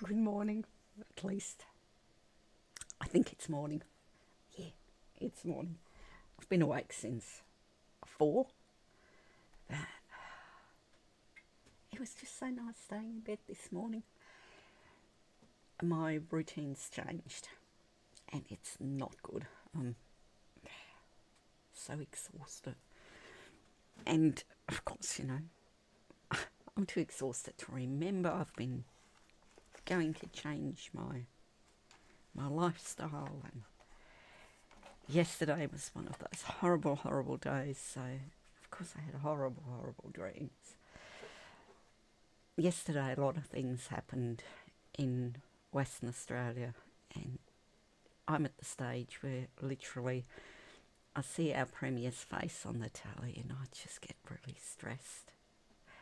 Good morning, at least. I think it's morning. Yeah, it's morning. I've been awake since 4. But it was just so nice staying in bed this morning. My routine's changed and it's not good. I'm so exhausted. And of course, I'm too exhausted to remember. I've been going to change my lifestyle, and yesterday was one of those horrible days, so of course I had horrible dreams. Yesterday a lot of things happened in Western Australia, and I'm at the stage where literally I see our Premier's face on the telly and I just get really stressed.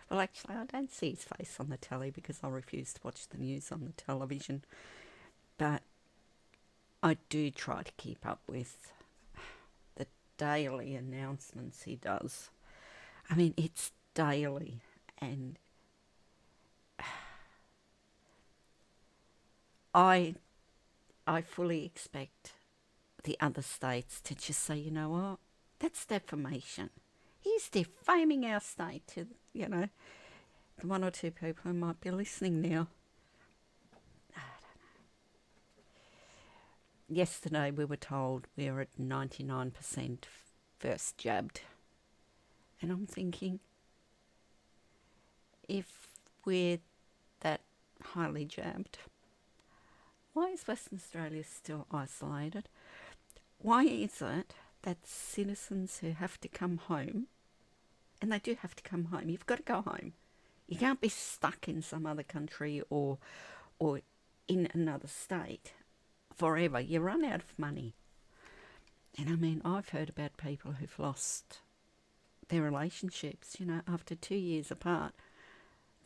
Well, actually, I don't see his face on the telly because I refuse to watch the news on the television, but I do try to keep up with the daily announcements he does. I mean, it's daily, and I fully expect the other states to just say, you know what, that's defamation. He's defaming our state to, the one or two people who might be listening now. I don't know. Yesterday we were told we were at 99% first jabbed. And I'm thinking, if we're that highly jabbed, why is Western Australia still isolated? Why is it that citizens who have to come home, and they do have to come home, you've got to go home. You can't be stuck in some other country or in another state forever. You run out of money. And I mean, I've heard about people who've lost their relationships, after 2 years apart.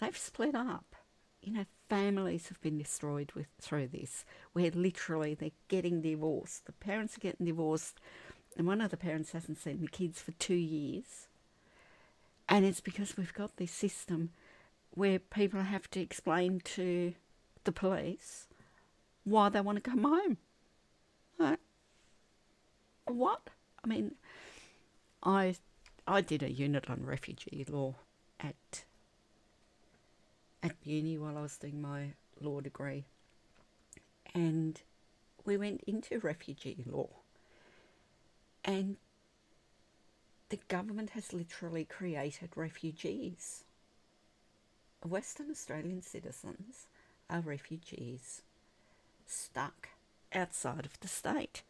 They've split up. Families have been destroyed through this, where literally they're getting divorced. The parents are getting divorced, and one of the parents hasn't seen the kids for 2 years. And it's because we've got this system where people have to explain to the police why they want to come home. What? I mean, I did a unit on refugee law at uni while I was doing my law degree, and we went into refugee law, and the government has literally created refugees. Western Australian citizens are refugees stuck outside of the state.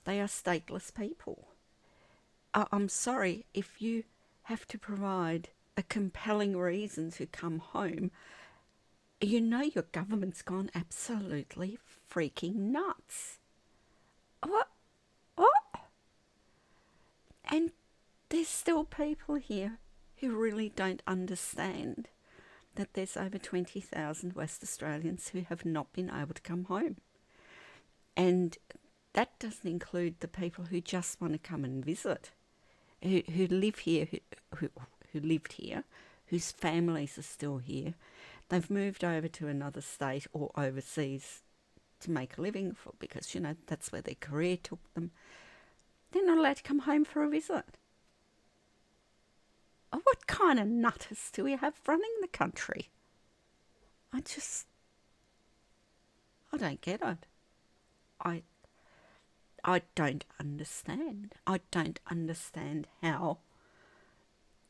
They are stateless people. I'm sorry, if you have to provide a compelling reason to come home, your government's gone absolutely freaking nuts. What? And there's still people here who really don't understand that there's over 20,000 West Australians who have not been able to come home. And that doesn't include the people who just want to come and visit, who live here, who lived here, whose families are still here. They've moved over to another state or overseas to make a living because, that's where their career took them. They're not allowed to come home for a visit. What kind of nutters do we have running the country? I don't get it. I don't understand. I don't understand how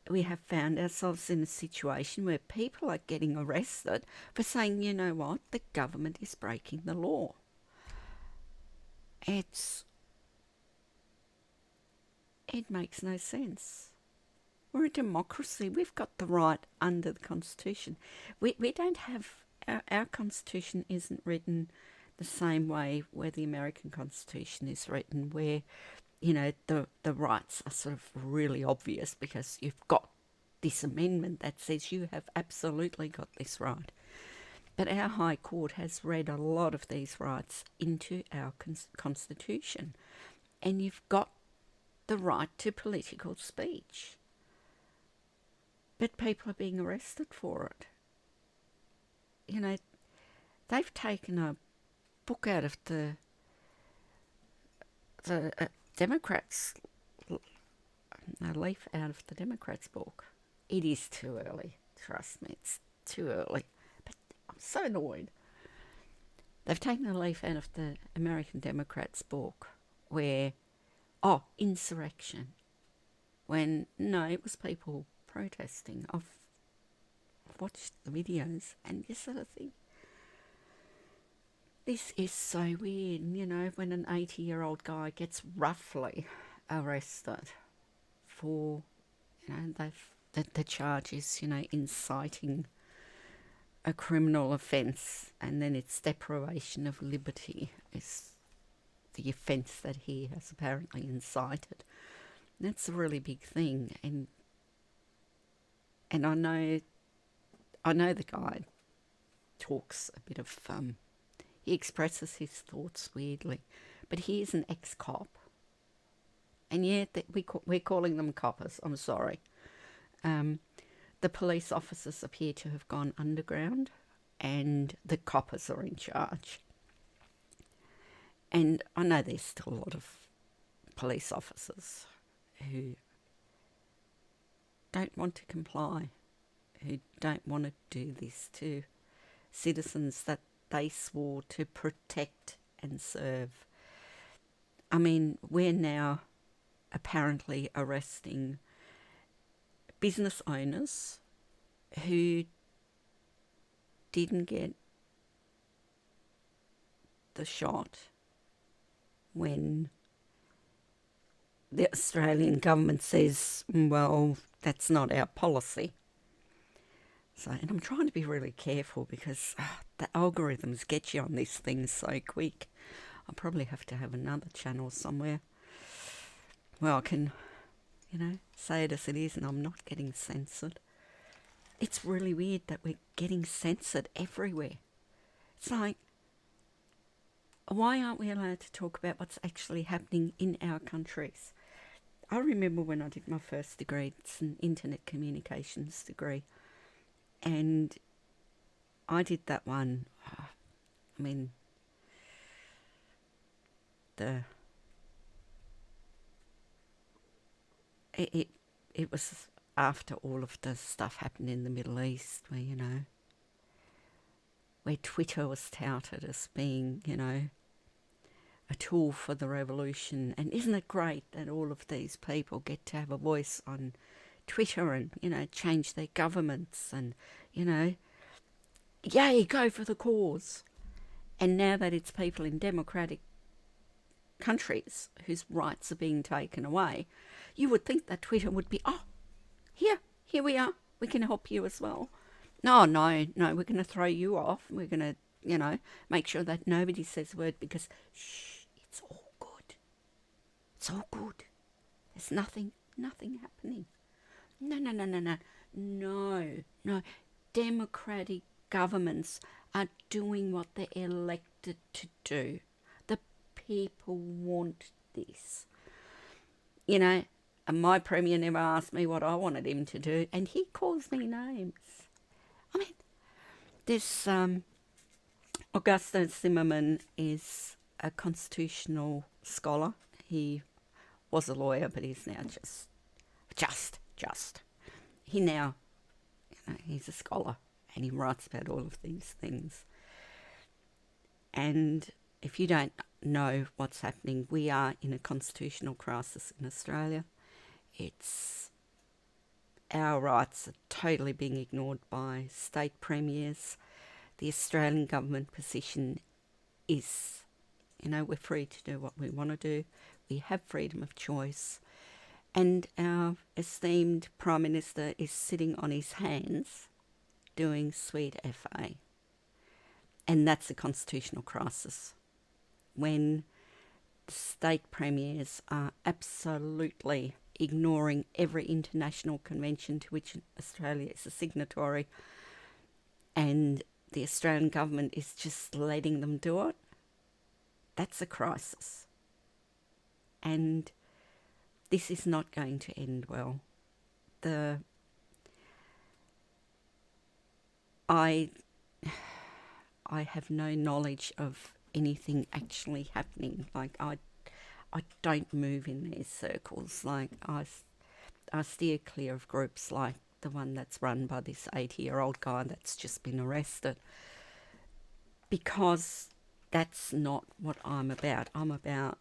we have found ourselves in a situation where people are getting arrested for saying, you know what, the government is breaking the law. It makes no sense. We're a democracy. We've got the right under the Constitution. We don't have... Our Constitution isn't written the same way where the American Constitution is written, where, the rights are sort of really obvious because you've got this amendment that says you have absolutely got this right. But our High Court has read a lot of these rights into our Constitution, and you've got the right to political speech. But people are being arrested for it. they've taken a book out of the Democrats, a leaf out of the Democrats' book. It is too early. Trust me, it's too early. But I'm so annoyed. They've taken a leaf out of the American Democrats' book where, insurrection. When, no, it was people protesting. I've watched the videos and you sort of think, this is so weird, when an 80-year-old guy gets roughly arrested for, the charge is, inciting a criminal offence, and then it's deprivation of liberty is the offence that he has apparently incited. That's a really big thing, and I know the guy talks a bit of he expresses his thoughts weirdly, but he is an ex-cop, and yet we're calling them coppers. I'm sorry. The police officers appear to have gone underground, and the coppers are in charge. And I know there's still a lot of police officers who don't want to comply, who don't want to do this to citizens that they swore to protect and serve. I mean, we're now apparently arresting business owners who didn't get the shot when the Australian government says, well, that's not our policy. So, and I'm trying to be really careful because the algorithms get you on these things so quick. I'll probably have to have another channel somewhere where I can, say it as it is and I'm not getting censored. It's really weird that we're getting censored everywhere. It's like, why aren't we allowed to talk about what's actually happening in our countries? I remember when I did my first degree, it's an internet communications degree, and I did that one. I mean, it was after all of the stuff happened in the Middle East, where Twitter was touted as being, a tool for the revolution. And isn't it great that all of these people get to have a voice on Twitter and, change their governments and, yay, go for the cause. And now that it's people in democratic countries whose rights are being taken away, you would think that Twitter would be, here we are, we can help you as well. No, we're going to throw you off. We're going to, make sure that nobody says a word because, it's all good. It's all good. There's nothing happening. No. Democratic governments are doing what they're elected to do. The people want this. And my premier never asked me what I wanted him to do, and he calls me names. I mean, this Augusto Zimmerman is a constitutional scholar. He was a lawyer, but he's now just. He now, he's a scholar, and he writes about all of these things. And if you don't know what's happening, we are in a constitutional crisis in Australia. Our rights are totally being ignored by state premiers. The Australian government position is, we're free to do what we want to do. We have freedom of choice. And our esteemed Prime Minister is sitting on his hands doing sweet FA. And that's a constitutional crisis. When the state premiers are absolutely ignoring every international convention to which Australia is a signatory, and the Australian government is just letting them do it, that's a crisis. And this is not going to end well. I I have no knowledge of anything actually happening. Like, I don't move in these circles. Like, I steer clear of groups like the one that's run by this 80-year-old guy that's just been arrested, because that's not what I'm about. I'm about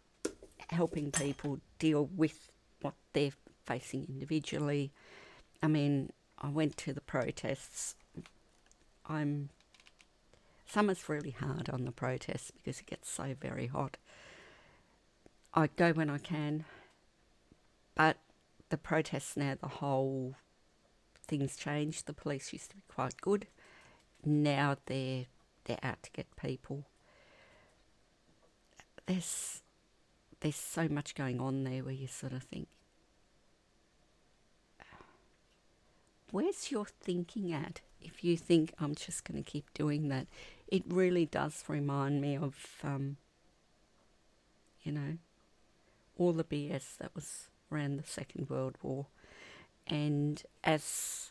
helping people deal with what they're facing individually. I mean, I went to the protests. Summer's really hard on the protests because it gets so very hot. I go when I can, but the protests now, the whole thing's changed. The police used to be quite good. Now they're out to get people. There's so much going on there where you sort of think, where's your thinking at? If you think I'm just going to keep doing that, it really does remind me of, all the BS that was around the Second World War. And as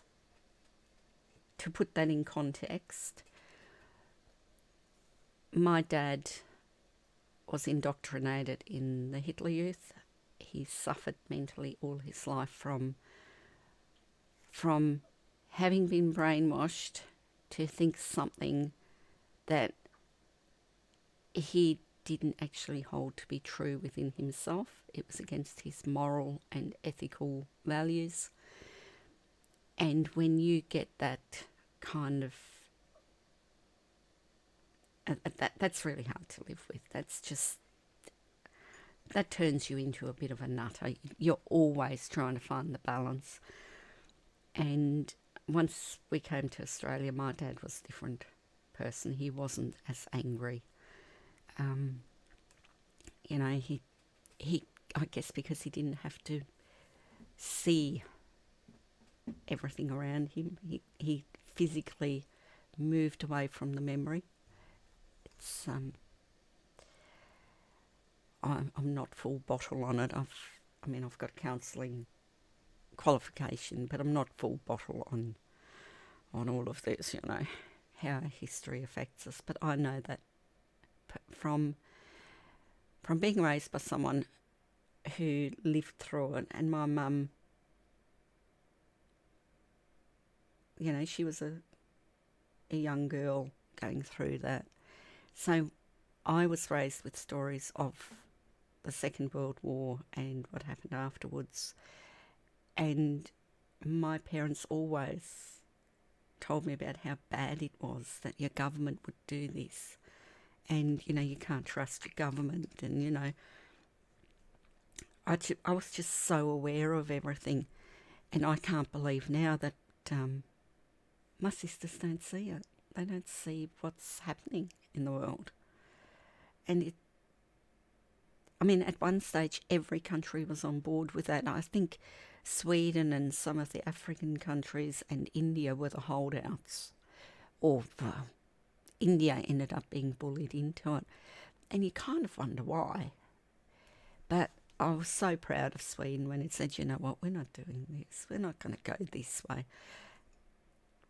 to put that in context, my dad was indoctrinated in the Hitler Youth. He suffered mentally all his life from having been brainwashed to think something that he didn't actually hold to be true within himself. It was against his moral and ethical values. And when you get that kind of... that's really hard to live with. That turns you into a bit of a nutter. You're always trying to find the balance. And once we came to Australia, my dad was a different person. He wasn't as angry. He I guess because he didn't have to see everything around him, he physically moved away from the memory. It's I'm not full bottle on it. I've got counselling qualification, but I'm not full bottle on all of this, how history affects us. But I know that from being raised by someone who lived through it, and my mum, she was a young girl going through that. So I was raised with stories of the Second World War and what happened afterwards. And my parents always told me about how bad it was that your government would do this. And, you can't trust your government. And, I was just so aware of everything. And I can't believe now that my sisters don't see it. They don't see what's happening in the world. And at one stage, every country was on board with that. I think Sweden and some of the African countries and India were the holdouts. India ended up being bullied into it. And you kind of wonder why. But I was so proud of Sweden when it said, you know what, we're not doing this. We're not going to go this way.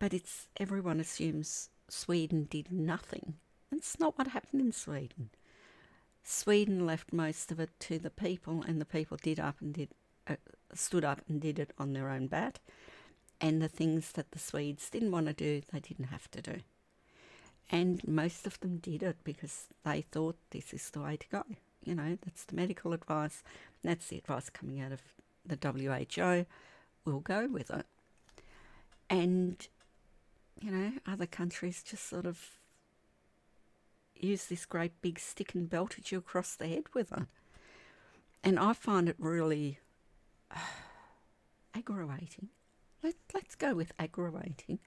But everyone assumes Sweden did nothing. That's not what happened in Sweden. Sweden left most of it to the people, and the people stood up and did it on their own bat. And the things that the Swedes didn't want to do, they didn't have to do. And most of them did it because they thought this is the way to go. That's the medical advice. That's the advice coming out of the WHO. We'll go with it. And, other countries just sort of use this great big stick and belted you across the head with it. And I find it really aggravating. Let's go with aggravating.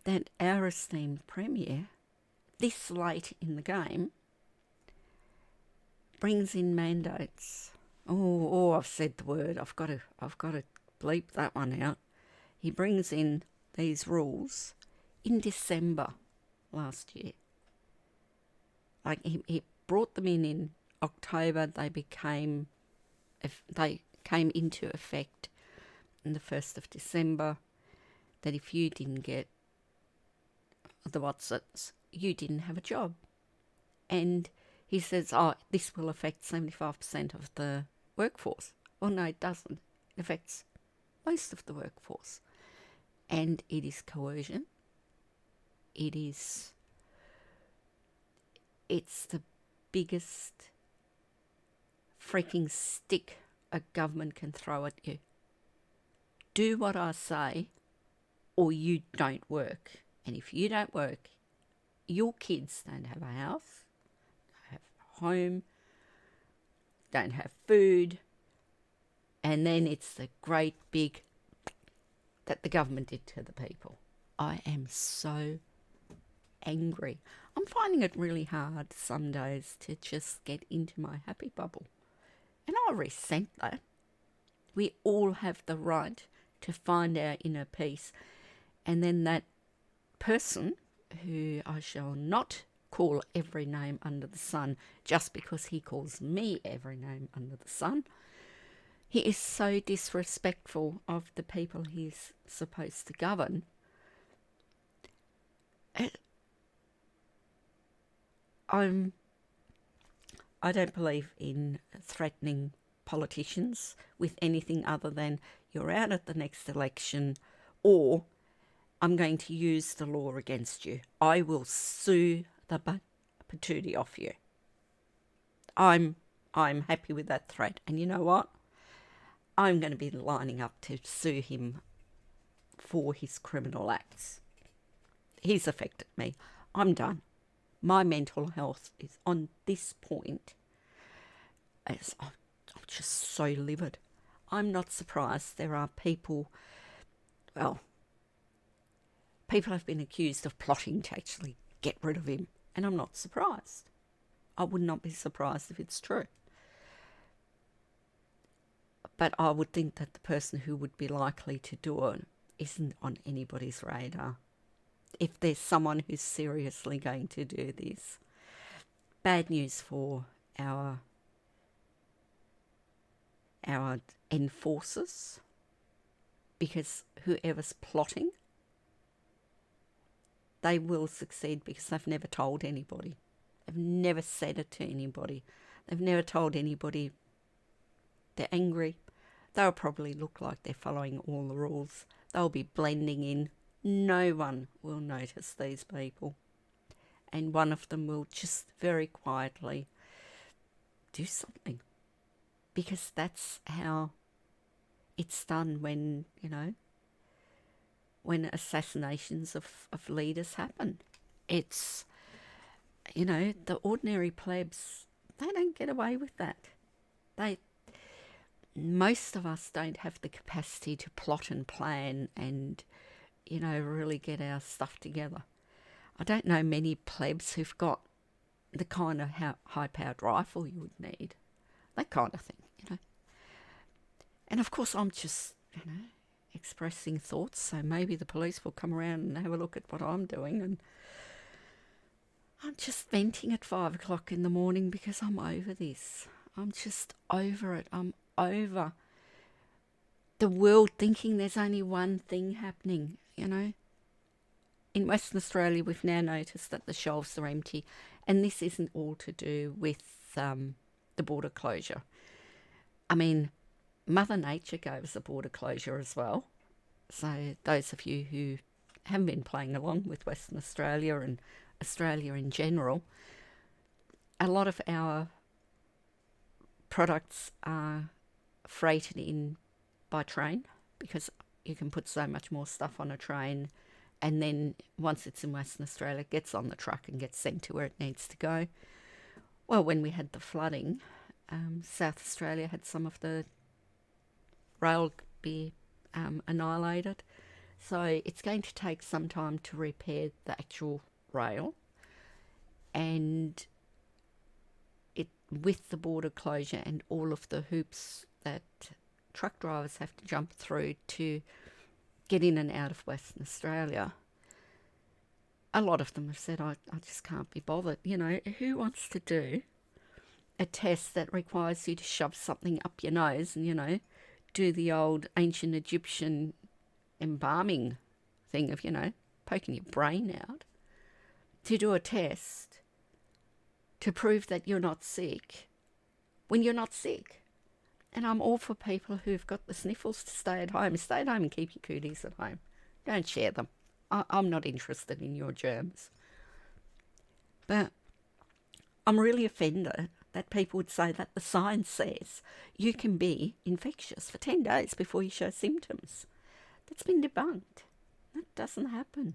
That our esteemed Premier, this late in the game, brings in mandates. I've said the word. I've got to bleep that one out. He brings in these rules in December last year. Like he brought them in October. They came into effect on the 1st of December. That if you didn't get the whatsits, you didn't have a job. And he says, oh, this will affect 75% of the workforce. Well, no, it doesn't. It affects most of the workforce. And it is coercion. It's the biggest freaking stick a government can throw at you. Do what I say, or you don't work. And if you don't work, your kids don't have a house, don't have a home, don't have food, and then it's the great big that the government did to the people. I am so angry. I'm finding it really hard some days to just get into my happy bubble. And I resent that. We all have the right to find our inner peace. And then that person, who I shall not call every name under the sun just because he calls me every name under the sun, he is so disrespectful of the people he's supposed to govern. I don't believe in threatening politicians with anything other than you're out at the next election, or I'm going to use the law against you. I will sue the patootie off you. I'm happy with that threat. And you know what? I'm going to be lining up to sue him for his criminal acts. He's affected me. I'm done. My mental health is on this point. As I'm just so livid. I'm not surprised there are people, well, people have been accused of plotting to actually get rid of him. And I'm not surprised. I would not be surprised if it's true. But I would think that the person who would be likely to do it isn't on anybody's radar. If there's someone who's seriously going to do this, bad news for our enforcers, because whoever's plotting, they will succeed because they've never told anybody. They've never said it to anybody. They've never told anybody they're angry. They'll probably look like they're following all the rules. They'll be blending in. No one will notice these people. And one of them will just very quietly do something. Because that's how it's done when, when assassinations of leaders happen. It's, the ordinary plebs, they don't get away with that. Most of us don't have the capacity to plot and plan and, really get our stuff together. I don't know many plebs who've got the kind of high-powered rifle you would need. That kind of thing, And of course I'm just, expressing thoughts, so maybe the police will come around and have a look at what I'm doing, and I'm just venting at 5 o'clock in the morning because I'm over this. I'm just over it. I'm over the world thinking there's only one thing happening, In Western Australia, we've now noticed that the shelves are empty, and this isn't all to do with the border closure. I mean, Mother Nature gave us a border closure as well. So those of you who haven't been playing along with Western Australia and Australia in general, a lot of our products are freighted in by train because you can put so much more stuff on a train, and then once it's in Western Australia, it gets on the truck and gets sent to where it needs to go. Well, when we had the flooding, South Australia had some of the rail be annihilated. So it's going to take some time to repair the actual rail. And with the border closure and all of the hoops that truck drivers have to jump through to get in and out of Western Australia, a lot of them have said, I just can't be bothered. Who wants to do a test that requires you to shove something up your nose and, do the old ancient Egyptian embalming thing of, poking your brain out to do a test to prove that you're not sick when you're not sick. And I'm all for people who've got the sniffles to stay at home. Stay at home and keep your cooties at home. Don't share them. I'm not interested in your germs. But I'm really offended that people would say that the science says you can be infectious for 10 days before you show symptoms. That's been debunked. That doesn't happen.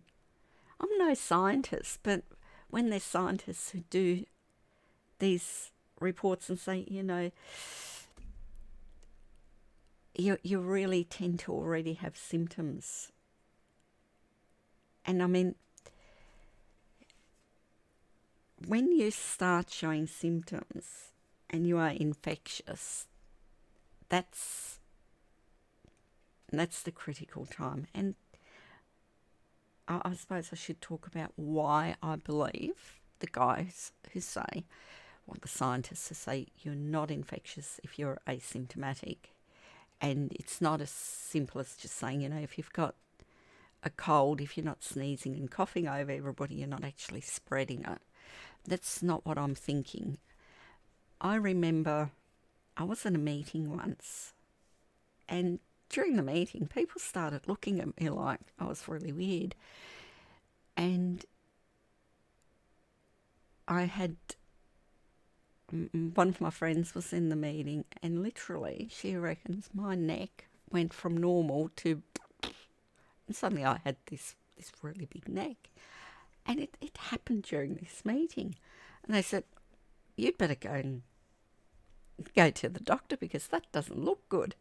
I'm no scientist, but when there's scientists who do these reports and say, you really tend to already have symptoms. And I mean, when you start showing symptoms and you are infectious, that's the critical time. And I suppose I should talk about why I believe the guys who say, well, the scientists who say you're not infectious if you're asymptomatic. And it's not as simple as just saying, if you've got a cold, if you're not sneezing and coughing over everybody, you're not actually spreading it. That's not what I'm thinking. I remember I was in a meeting once, and during the meeting, people started looking at me like I was really weird. And I had one of my friends was in the meeting, and literally she reckons my neck went from normal to, and suddenly I had this really big neck. And it happened during this meeting. And they said, you'd better go to the doctor because that doesn't look good.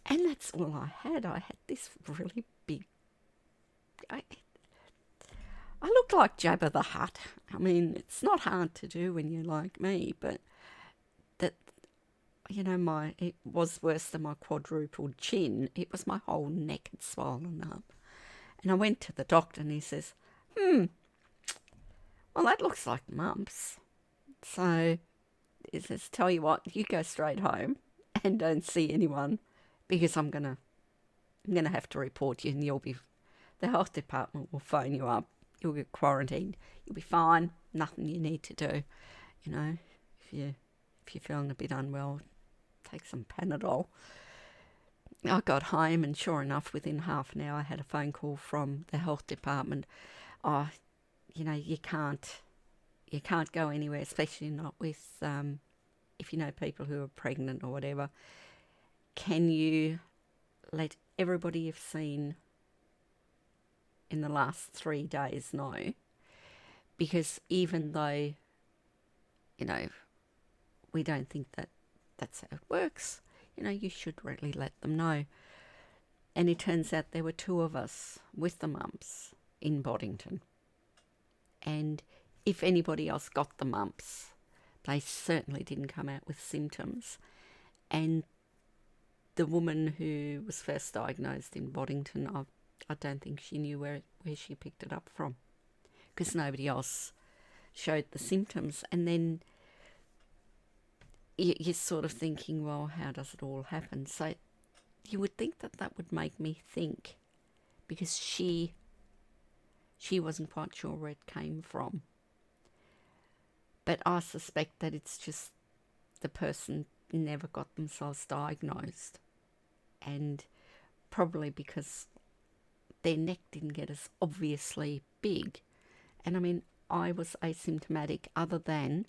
And that's all I had. I had this really big, I looked like Jabba the Hutt. I mean, it's not hard to do when you're like me, but that, it was worse than my quadrupled chin. It was my whole neck had swollen up. And I went to the doctor and he says, well, that looks like mumps. So he says, tell you what, you go straight home and don't see anyone because I'm gonna have to report you, and the health department will phone you up. You'll get quarantined. You'll be fine. Nothing you need to do. If you're feeling a bit unwell, take some Panadol. I got home, and sure enough, within half an hour, I had a phone call from the health department. Oh, you can't go anywhere, especially not with if you know people who are pregnant or whatever. Can you let everybody you've seen in the last 3 days know? Because even though, we don't think that that's how it works, you should really let them know. And it turns out there were 2 of us with the mumps in Boddington. And if anybody else got the mumps, they certainly didn't come out with symptoms. And the woman who was first diagnosed in Boddington, I don't think she knew where she picked it up from, because nobody else showed the symptoms. And then you're sort of thinking, well, how does it all happen? So you would think that would make me think, because she wasn't quite sure where it came from. But I suspect that it's just the person never got themselves diagnosed, and probably because their neck didn't get as obviously big. And I mean, I was asymptomatic, other than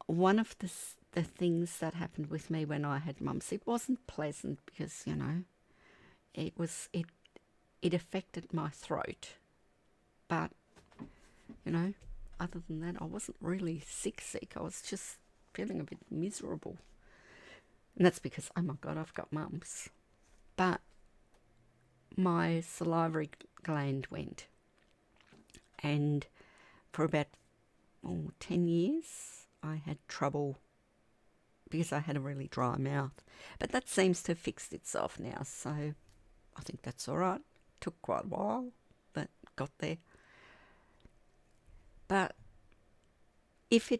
one of the things that happened with me when I had mumps. It wasn't pleasant because, it affected my throat. But, other than that, I wasn't really sick. I was just feeling a bit miserable. And that's because, oh my God, I've got mumps. But my salivary gland went. And for about 10 years, I had trouble because I had a really dry mouth. But that seems to have fixed itself now, so I think that's all right. Took quite a while, but got there. But if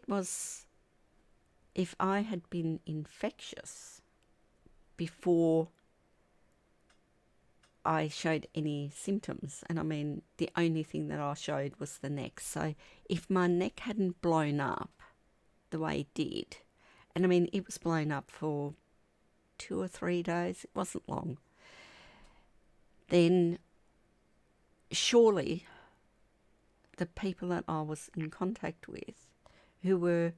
I had been infectious before I showed any symptoms. And I mean, the only thing that I showed was the neck. So if my neck hadn't blown up the way it did, and I mean, it was blown up for 2 or 3 days, it wasn't long, then surely the people that I was in contact with who were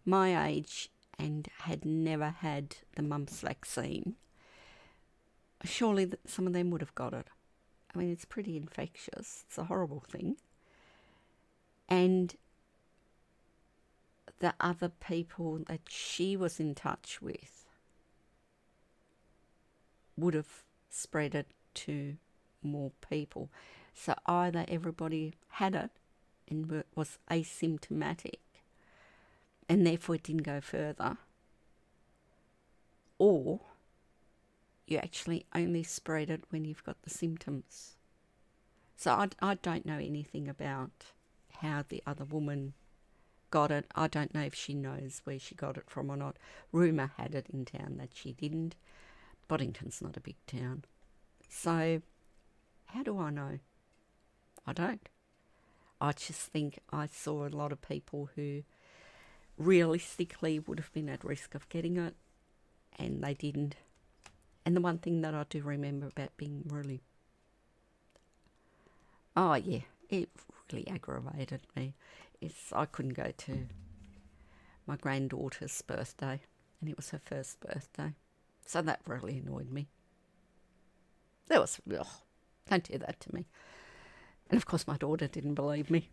my age and had never had the mumps vaccine, surely some of them would have got it. I mean, it's pretty infectious. It's a horrible thing. And the other people that she was in touch with would have spread it to more people. So either everybody had it and was asymptomatic and therefore it didn't go further, or you actually only spread it when you've got the symptoms. So I don't know anything about how the other woman got it. I don't know if she knows where she got it from or not. Rumour had it in town that she didn't. Boddington's not a big town. So how do I know? I don't. I just think I saw a lot of people who realistically would have been at risk of getting it, and they didn't. And the one thing that I do remember about being really, it really aggravated me, is I couldn't go to my granddaughter's birthday, and it was her first birthday. So that really annoyed me. Don't do that to me. And of course my daughter didn't believe me.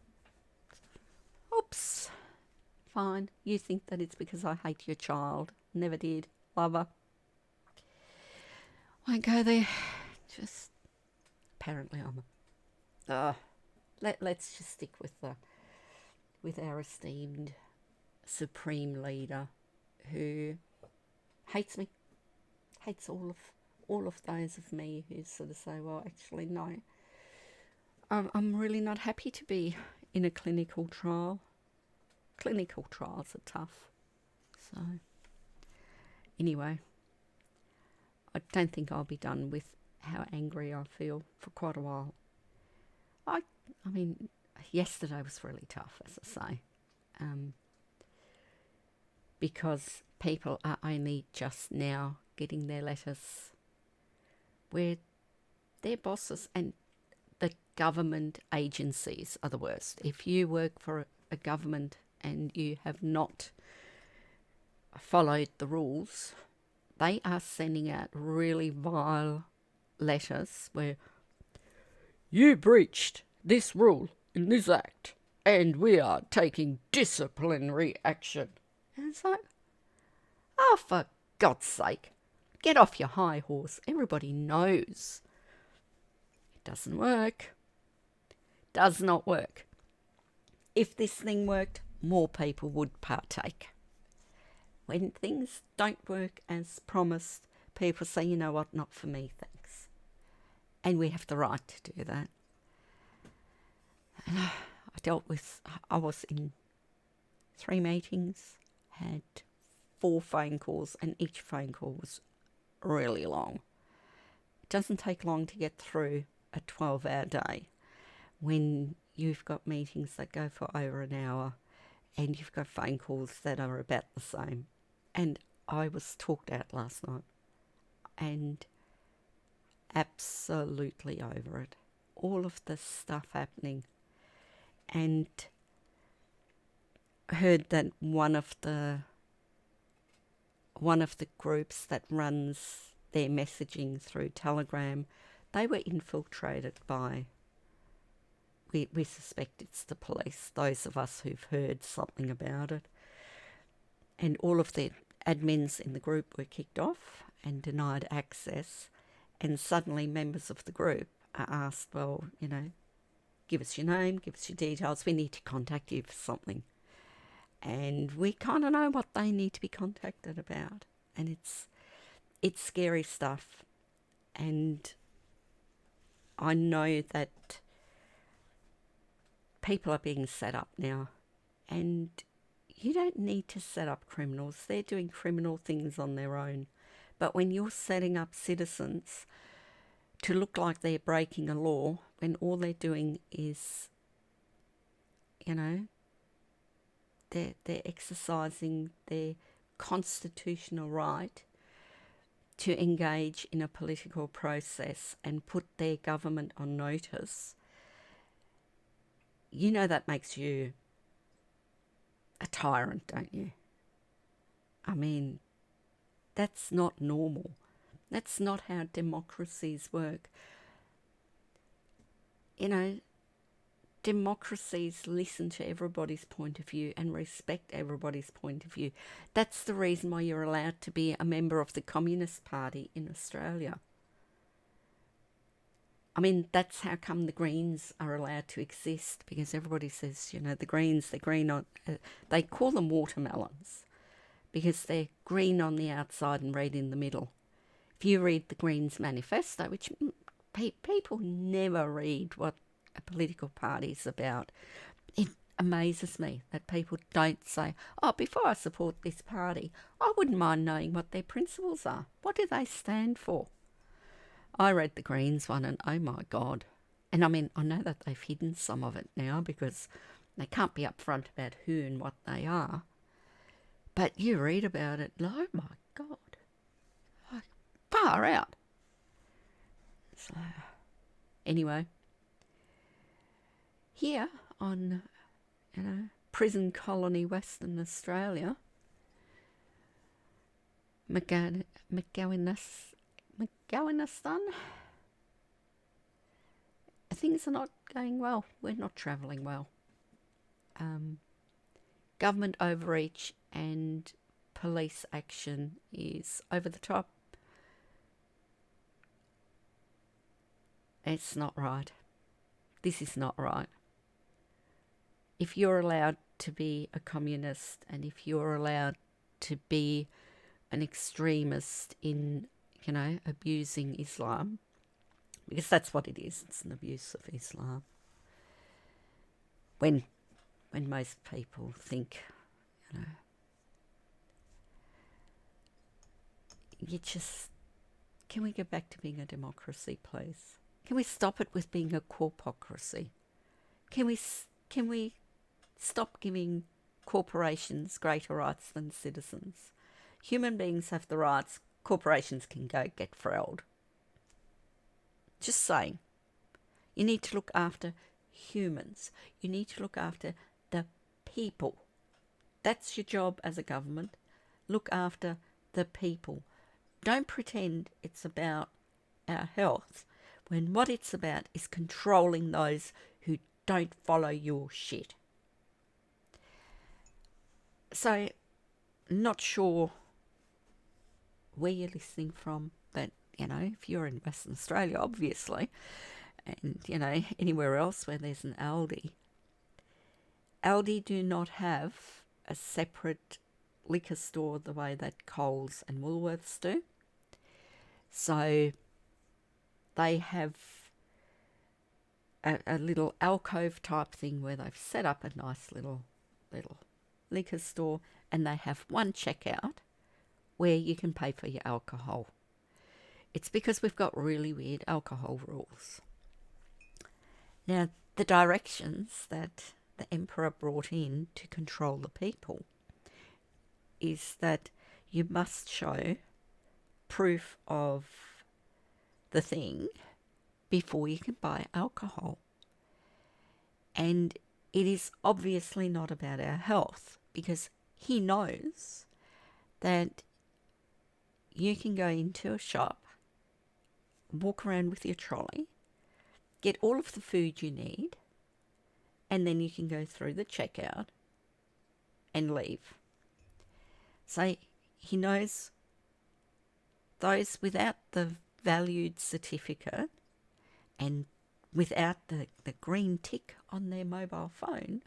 Oops. Fine. You think that it's because I hate your child. Never did. Love her. Won't go there. Just apparently let's just stick with our esteemed supreme leader who hates me. Hates all of those of me who sort of say, well, actually, no. I'm really not happy to be in a clinical trial. Clinical trials are tough. So, anyway, I don't think I'll be done with how angry I feel for quite a while. I mean, yesterday was really tough, as I say, because people are only just now getting their letters where their bosses and the government agencies are the worst. If you work for a government and you have not followed the rules, they are sending out really vile letters where you breached this rule in this act and we are taking disciplinary action. And it's like, oh, for God's sake, get off your high horse. Everybody knows. It doesn't work. Does not work. If this thing worked, more people would partake. When things don't work as promised, people say, you know what, not for me, thanks. And we have the right to do that. And I was in 3 meetings, had 4 phone calls, and each phone call was really long. It doesn't take long to get through a 12-hour day when you've got meetings that go for over an hour and you've got phone calls that are about the same. And I was talked out last night and absolutely over it. All of this stuff happening. And heard that one of the groups that runs their messaging through Telegram, they were infiltrated by, we suspect it's the police, those of us who've heard something about it. And all of the admins in the group were kicked off and denied access. And suddenly members of the group are asked, well, you know, give us your name, give us your details, we need to contact you for something. And we kind of know what they need to be contacted about. And it's scary stuff. And I know that people are being set up now. And you don't need to set up criminals. They're doing criminal things on their own. But when you're setting up citizens to look like they're breaking a law when all they're doing is, they're exercising their constitutional right to engage in a political process and put their government on notice. That makes you a tyrant, don't you? I mean, that's not normal. That's not how democracies work. Democracies listen to everybody's point of view and respect everybody's point of view. That's the reason why you're allowed to be a member of the Communist Party in Australia. I mean, that's how come the Greens are allowed to exist, because everybody says, the Greens, they're green on... they call them watermelons because they're green on the outside and red in the middle. If you read the Greens manifesto, which people never read what a political party is about, it amazes me that people don't say, before I support this party, I wouldn't mind knowing what their principles are. What do they stand for? I read the Greens one and oh my God. And I mean, I know that they've hidden some of it now because they can't be upfront about who and what they are. But you read about it, oh my God. Far out. So, anyway, here on, prison colony Western Australia, McGowanistan, things are not going well. We're not travelling well. Government overreach and police action is over the top. It's not right. This is not right. If you're allowed to be a communist and if you're allowed to be an extremist in, abusing Islam, because that's what it is, it's an abuse of Islam. When most people think, can we go back to being a democracy, please? Can we stop it with being a corpocracy? Can we stop giving corporations greater rights than citizens? Human beings have the rights. Corporations can go get frelled. Just saying. You need to look after humans. You need to look after the people. That's your job as a government. Look after the people. Don't pretend it's about our health when what it's about is controlling those who don't follow your shit. So, not sure where you're listening from, but, if you're in Western Australia, obviously, and, anywhere else where there's an Aldi do not have a separate liquor store the way that Coles and Woolworths do. So they have a little alcove type thing where they've set up a nice little liquor store, and they have one checkout where you can pay for your alcohol. It's because we've got really weird alcohol rules. Now, the directions that the emperor brought in to control the people is that you must show proof of the thing before you can buy alcohol. And it is obviously not about our health, because he knows that you can go into a shop, walk around with your trolley, get all of the food you need, and then you can go through the checkout and leave. So he knows those without the valued certificate and without the green tick on their mobile phone,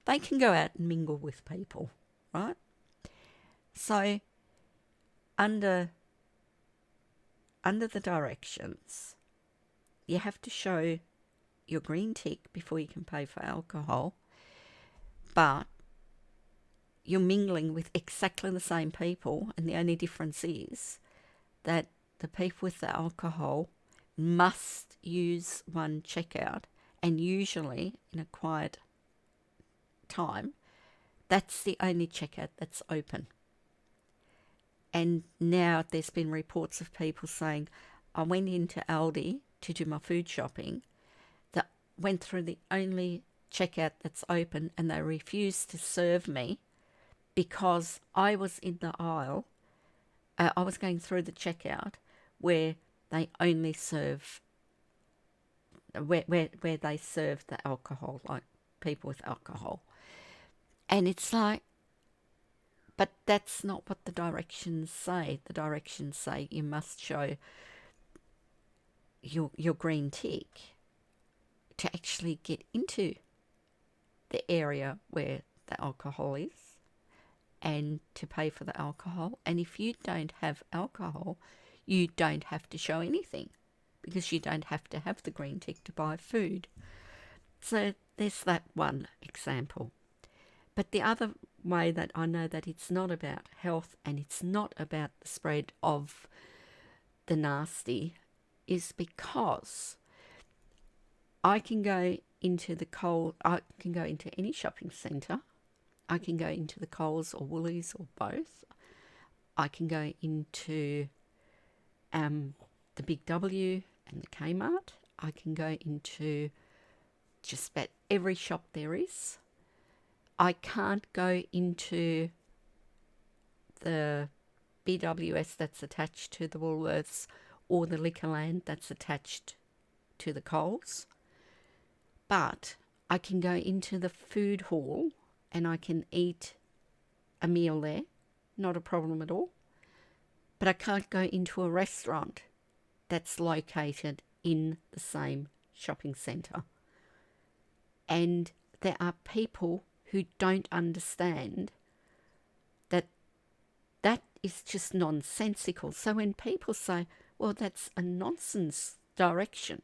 they can go out and mingle with people, right? So under the directions, you have to show your green tick before you can pay for alcohol, but you're mingling with exactly the same people, and the only difference is that the people with the alcohol must use one checkout, and usually in a quiet time, that's the only checkout that's open. And now there's been reports of people saying, I went into Aldi to do my food shopping, that went through the only checkout that's open, and they refused to serve me because I was in the aisle. I was going through the checkout where they only serve, where they serve the alcohol, like people with alcohol. And it's like, but that's not what the directions say. The directions say you must show your green tick to actually get into the area where the alcohol is and to pay for the alcohol. And if you don't have alcohol, you don't have to show anything because you don't have to have the green tick to buy food. So there's that one example. But the other way that I know that it's not about health and it's not about the spread of the nasty is because I can go into I can go into any shopping centre. I can go into the Coles or Woolies or both. I can go into the Big W and the Kmart. I can go into just about every shop there is. I can't go into the BWS that's attached to the Woolworths or the Liquorland that's attached to the Coles. But I can go into the food hall and I can eat a meal there. Not a problem at all. But I can't go into a restaurant that's located in the same shopping centre. And there are people who don't understand that that is just nonsensical. So when people say, well, that's a nonsense direction,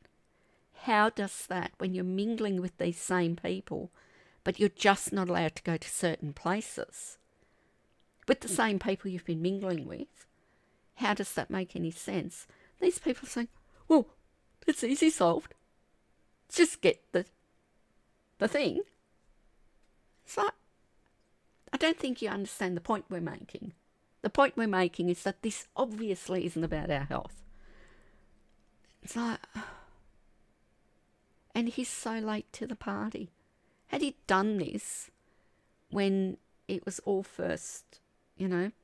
how does that, when you're mingling with these same people, but you're just not allowed to go to certain places with the same people you've been mingling with, how does that make any sense? These people are saying, well, it's easy solved. Just get the thing. So I don't think you understand the point we're making. The point we're making is that this obviously isn't about our health. It's like, and he's so late to the party. Had he done this when it was all first,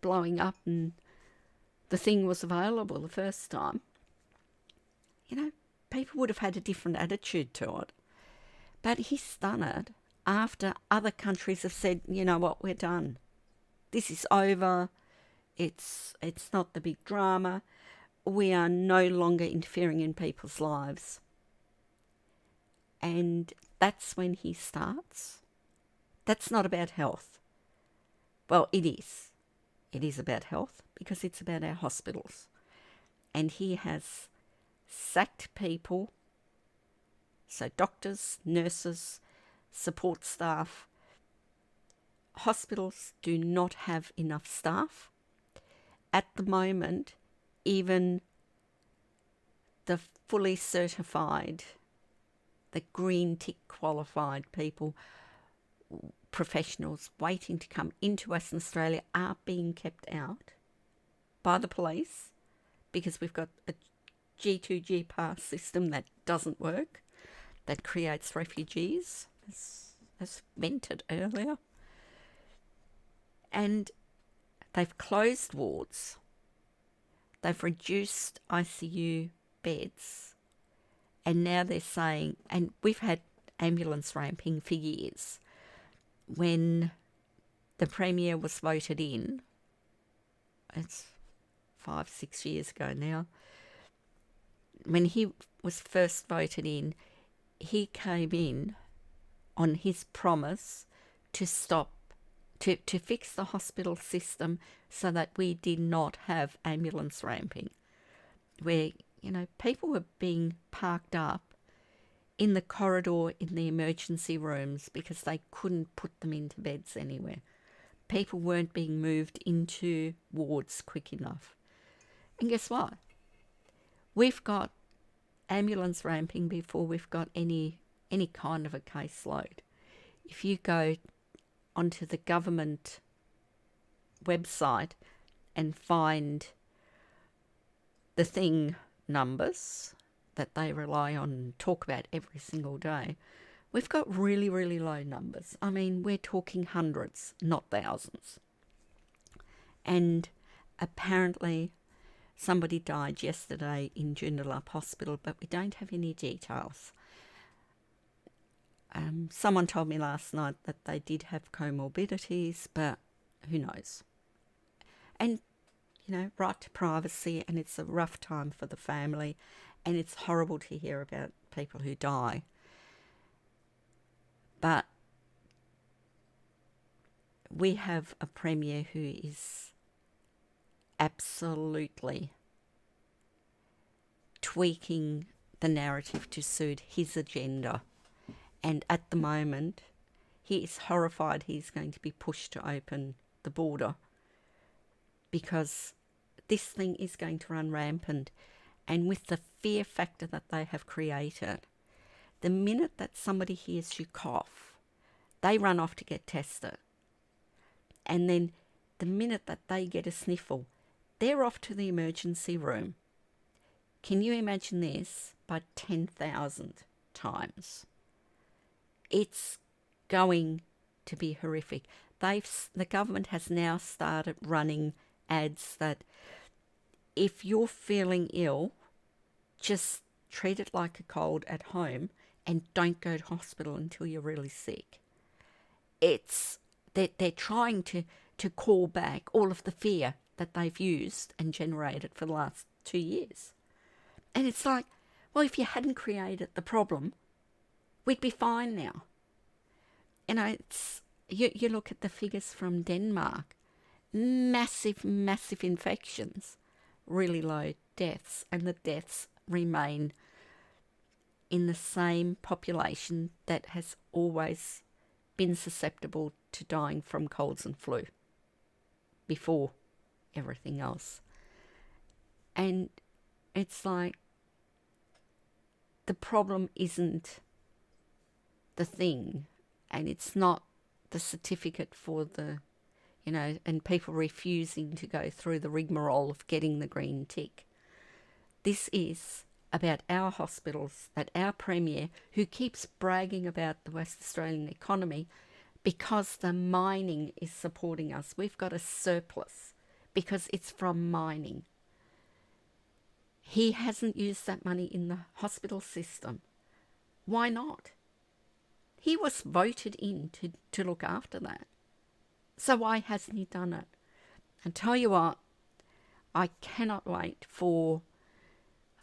blowing up and the thing was available the first time, people would have had a different attitude to it. But he's done it after other countries have said, you know what, we're done. This is over. It's not the big drama. We are no longer interfering in people's lives. And that's when he starts. That's not about health. Well, it is. It is about health because it's about our hospitals. And he has sacked people, so doctors, nurses, support staff. Hospitals do not have enough staff. At the moment, even the fully certified, the green tick qualified people, professionals waiting to come into Western Australia are being kept out by the police because we've got a G2G pass system that doesn't work, that creates refugees, as vented earlier. And they've closed wards. They've reduced ICU beds. And now they're saying, and we've had ambulance ramping for years. When the Premier was voted in, it's 5-6 years ago now, when he was first voted in, he came in on his promise to stop, to fix the hospital system so that we did not have ambulance ramping, where, people were being parked up in the corridor in the emergency rooms because they couldn't put them into beds anywhere. People weren't being moved into wards quick enough. And guess what? We've got ambulance ramping before we've got any kind of a caseload. If you go onto the government website and find the thing numbers that they rely on and talk about every single day, we've got really, really low numbers. I mean, we're talking hundreds, not thousands. And apparently somebody died yesterday in Joondalup Hospital, but we don't have any details. Someone told me last night that they did have comorbidities, but who knows? And, you know, right to privacy, and it's a rough time for the family, and it's horrible to hear about people who die. But we have a Premier who is absolutely tweaking the narrative to suit his agenda. And at the moment, he is horrified he's going to be pushed to open the border because this thing is going to run rampant. And with the fear factor that they have created, the minute that somebody hears you cough, they run off to get tested. And then the minute that they get a sniffle, they're off to the emergency room. Can you imagine this by 10,000 times? It's going to be horrific. The government has now started running ads that if you're feeling ill, just treat it like a cold at home and don't go to hospital until you're really sick. They're trying to call back all of the fear that they've used and generated for the last 2 years. And it's like, well, if you hadn't created the problem, we'd be fine now. You know, you look at the figures from Denmark, massive infections, really low deaths, and the deaths remain in the same population that has always been susceptible to dying from colds and flu before everything else. And it's like, the problem isn't the thing, and it's not the certificate for the, you know, and people refusing to go through the rigmarole of getting the green tick. This is about our hospitals, that our Premier, who keeps bragging about the West Australian economy because the mining is supporting us. We've got a surplus because it's from mining. He hasn't used that money in the hospital system. Why not? He was voted in to look after that. So why hasn't he done it? And tell you what, I cannot wait for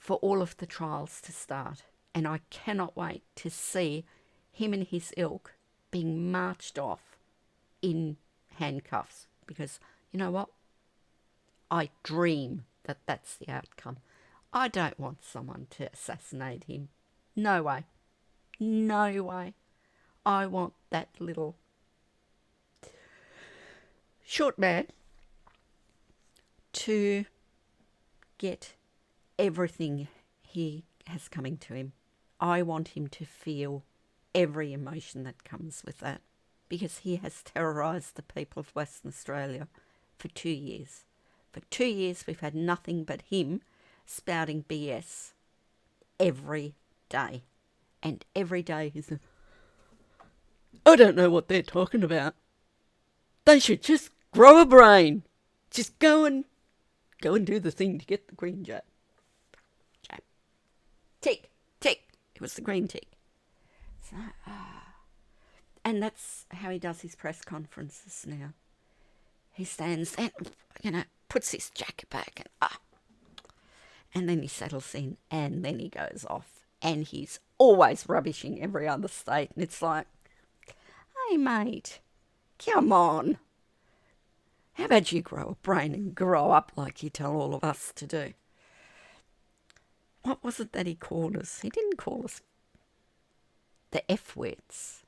all of the trials to start. And I cannot wait to see him and his ilk being marched off in handcuffs. Because, you know what? I dream that that's the outcome. I don't want someone to assassinate him. No way. No way. I want that little short man to get everything he has coming to him. I want him to feel every emotion that comes with that, because he has terrorised the people of Western Australia for 2 years. For 2 years we've had nothing but him spouting BS every day. And every day he's I don't know what they're talking about. They should just grow a brain. Just go and do the thing to get the green jab. Tick, tick. It was the green tick. So, and that's how he does his press conferences now. He stands there, puts his jacket back and then he settles in, and then he goes off. And he's always rubbishing every other state. And it's like, hey, mate, come on. How about you grow a brain and grow up like you tell all of us to do? What was it that he called us? He didn't call us the F words.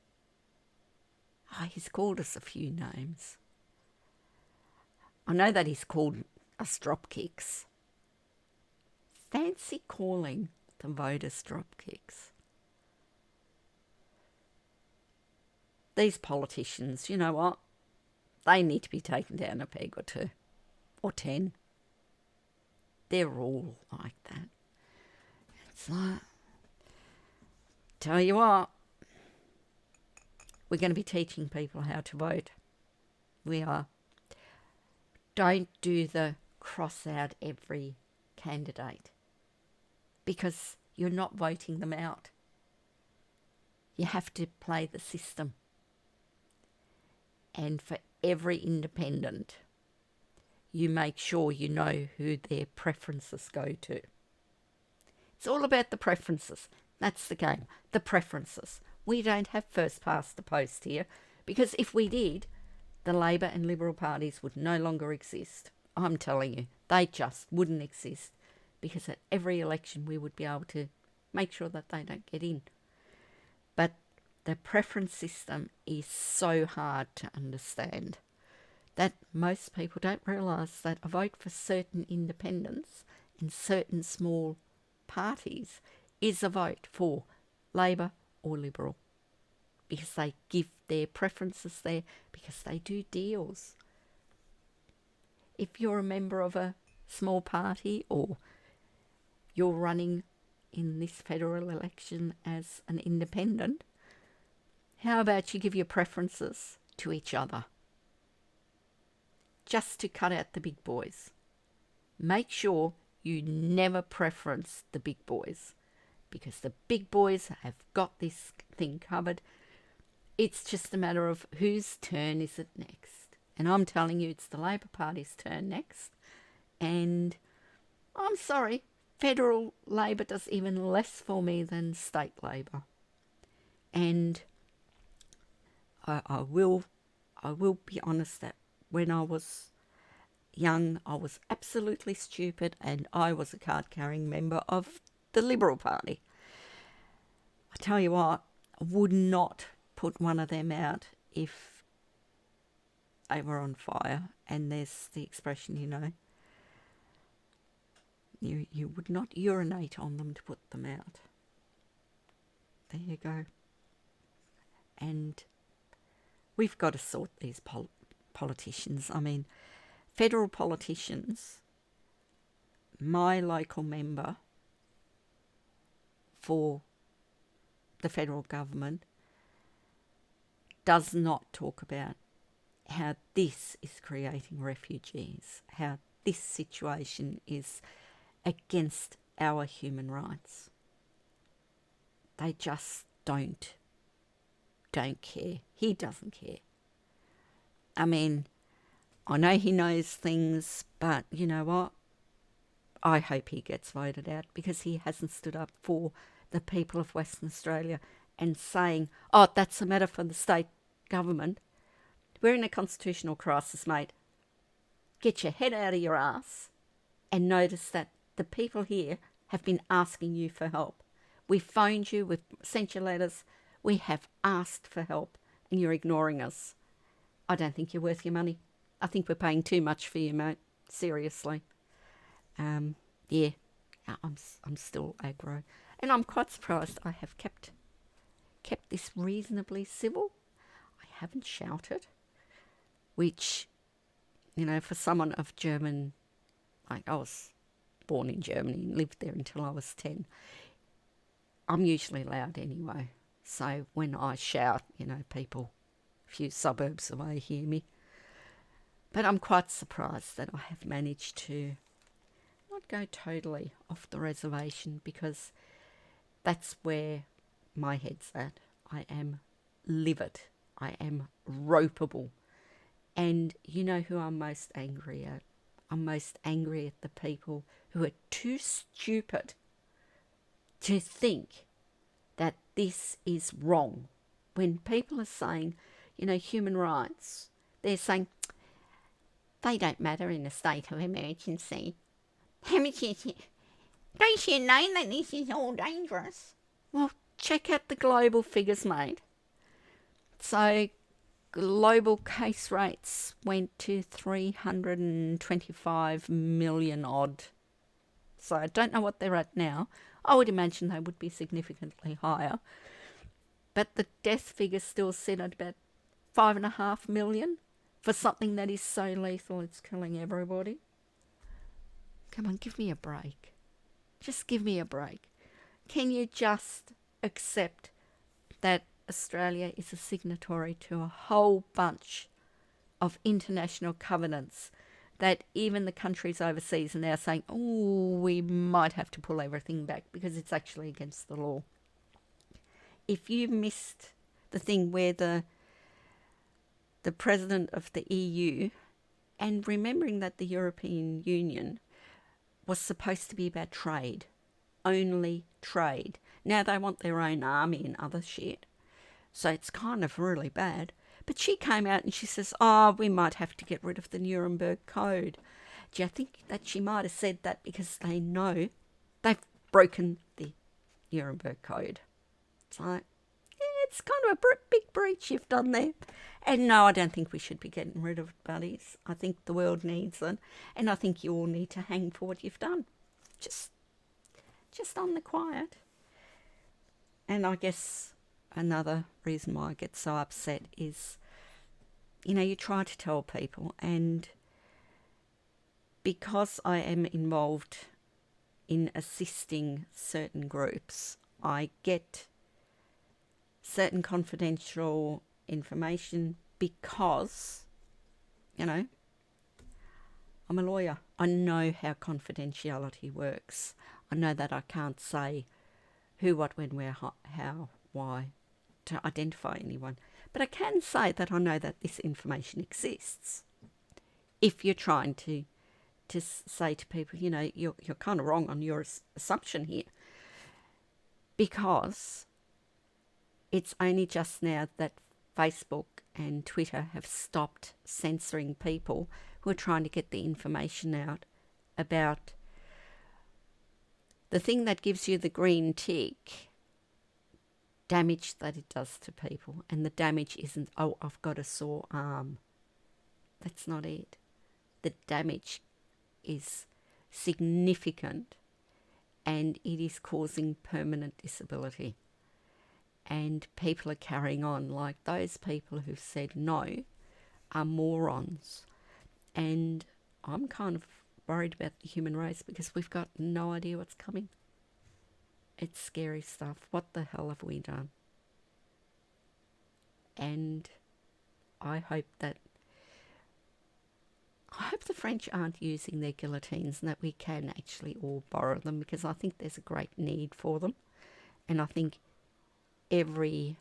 He's called us a few names. I know that he's called us dropkicks. Fancy calling the voters' drop kicks. These politicians, you know what? They need to be taken down a peg or two, or 10. They're all like that. It's like, tell you what, we're going to be teaching people how to vote. We are. Don't do the cross out every candidate, because you're not voting them out. You have to play the system. And for every independent, you make sure you know who their preferences go to. It's all about the preferences. That's the game, the preferences. We don't have first past the post here, because if we did, the Labor and Liberal parties would no longer exist. I'm telling you, they just wouldn't exist, because at every election we would be able to make sure that they don't get in. But the preference system is so hard to understand that most people don't realise that a vote for certain independents in certain small parties is a vote for Labor or Liberal, because they give their preferences there, because they do deals. If you're a member of a small party, or you're running in this federal election as an independent, how about you give your preferences to each other? Just to cut out the big boys. Make sure you never preference the big boys, because the big boys have got this thing covered. It's just a matter of whose turn is it next. And I'm telling you, it's the Labor Party's turn next. And I'm sorry, federal Labor does even less for me than state Labor. And I will be honest that when I was young, I was absolutely stupid, and I was a card-carrying member of the Liberal Party. I tell you what, I would not put one of them out if they were on fire. And there's the expression, you know, you would not urinate on them to put them out. There you go. And we've got to sort these politicians. I mean, federal politicians, my local member for the federal government does not talk about how this is creating refugees, how this situation is against our human rights. They just don't care. He doesn't care. I mean, I know he knows things, but you know what? I hope he gets voted out, because he hasn't stood up for the people of Western Australia and saying, oh, that's a matter for the state government. We're in a constitutional crisis, mate. Get your head out of your ass and notice that the people here have been asking you for help. We've phoned you, we've sent you letters, we have asked for help, and you're ignoring us. I don't think you're worth your money. I think we're paying too much for you, mate. Seriously. Yeah, I'm still aggro. And I'm quite surprised I have kept this reasonably civil. I haven't shouted, which, you know, for someone of German, like I was born in Germany and lived there until I was 10. I'm usually loud anyway. So when I shout, you know, people a few suburbs away hear me. But I'm quite surprised that I have managed to not go totally off the reservation, because that's where my head's at. I am livid. I am ropeable. And you know who I'm most angry at? I'm most angry at the people who are too stupid to think that this is wrong. When people are saying, you know, human rights, they're saying they don't matter in a state of emergency. Don't you know that this is all dangerous? Well, check out the global figures, mate. So global case rates went to 325 million odd So I don't know what they're at now. I would imagine they would be significantly higher. But the death figures still sit at about 5.5 million for something that is so lethal it's killing everybody. Come on, give me a break. Just give me a break. Can you just accept that Australia is a signatory to a whole bunch of international covenants that even the countries overseas are now saying, oh, we might have to pull everything back because it's actually against the law? If you missed the thing where the president of the EU, and remembering that the European Union was supposed to be about trade, only trade. Now they want their own army and other shit. So it's kind of really bad. But she came out and she says, oh, we might have to get rid of the Nuremberg Code. Do you think that she might have said that because they know they've broken the Nuremberg Code? It's like, yeah, it's kind of a big breach you've done there. And no, I don't think we should be getting rid of it, buddies. I think the world needs it. And I think you all need to hang for what you've done. Just on the quiet. And I guess another reason why I get so upset is, you know, you try to tell people, and because I am involved in assisting certain groups, I get certain confidential information because, you know, I'm a lawyer. I know how confidentiality works. I know that I can't say who, what, when, where, how, why to identify anyone. But I can say that I know that this information exists. If you're trying to say to people, you know, you're kind of wrong on your assumption here. Because it's only just now that Facebook and Twitter have stopped censoring people who are trying to get the information out about the thing that gives you the green tick, damage that it does to people. And the damage isn't, oh, I've got a sore arm. That's not it. The damage is significant and it is causing permanent disability. And people are carrying on like those people who've said no are morons. And I'm kind of worried about the human race because we've got no idea what's coming. It's scary stuff. What the hell have we done? And I hope the French aren't using their guillotines and that we can actually all borrow them, because I think there's a great need for them. And I think every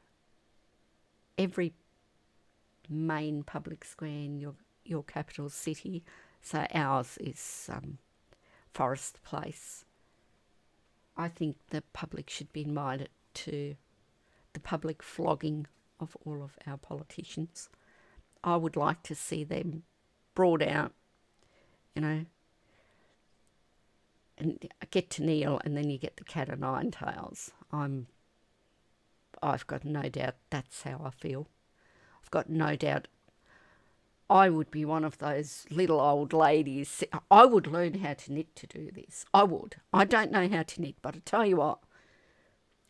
main public square in your capital city, so ours is Forest Place, I think the public should be invited to the public flogging of all of our politicians. I would like to see them brought out, you know, and get to kneel, and then you get the cat o' nine tails. I've got no doubt that's how I feel. I've got no doubt I would be one of those little old ladies. I would learn how to knit to do this. I would. I don't know how to knit, but I tell you what,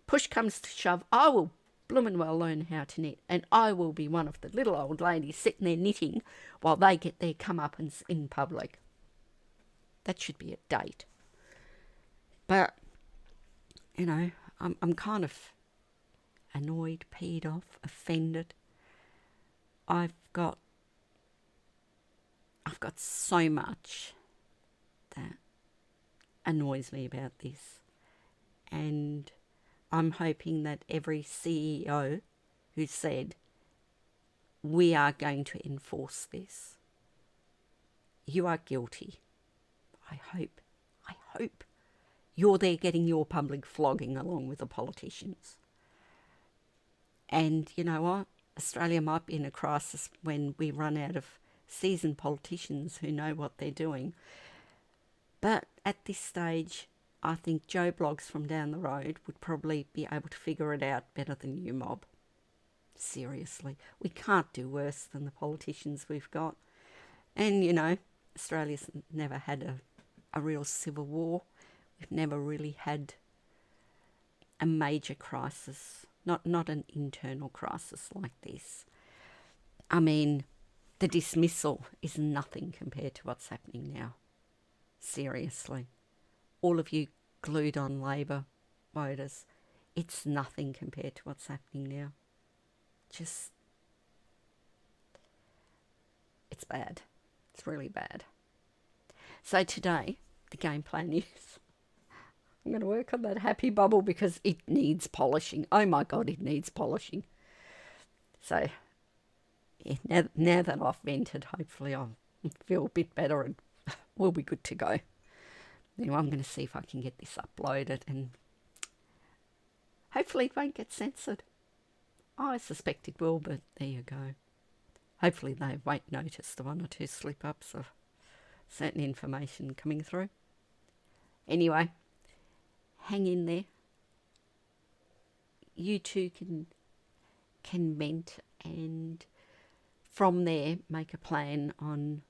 push comes to shove, I will bloomin' well learn how to knit, and I will be one of the little old ladies sitting there knitting while they get their comeuppance in public. That should be a date. But, you know, I'm kind of annoyed, peed off, offended. I've got so much that annoys me about this. And I'm hoping that every CEO who said, we are going to enforce this, you are guilty. I hope you're there getting your public flogging along with the politicians. And you know what? Australia might be in a crisis when we run out of seasoned politicians who know what they're doing. But at this stage, I think Joe Bloggs from down the road would probably be able to figure it out better than you mob. Seriously, we can't do worse than the politicians we've got. And, you know, Australia's never had a real civil war. we've never really had a major crisis, not an internal crisis like this. I mean, the dismissal is nothing compared to what's happening now. Seriously. All of you glued on Labor voters, it's nothing compared to what's happening now. Just, it's bad. It's really bad. So today, the game plan is I'm going to work on that happy bubble because it needs polishing. Oh my God, it needs polishing. So yeah, now that I've vented, hopefully I'll feel a bit better and we'll be good to go. Anyway, I'm going to see if I can get this uploaded and hopefully it won't get censored. I suspect it will, but there you go. Hopefully they won't notice the one or two slip-ups of certain information coming through. Anyway, hang in there. You too can vent, and from there make a plan on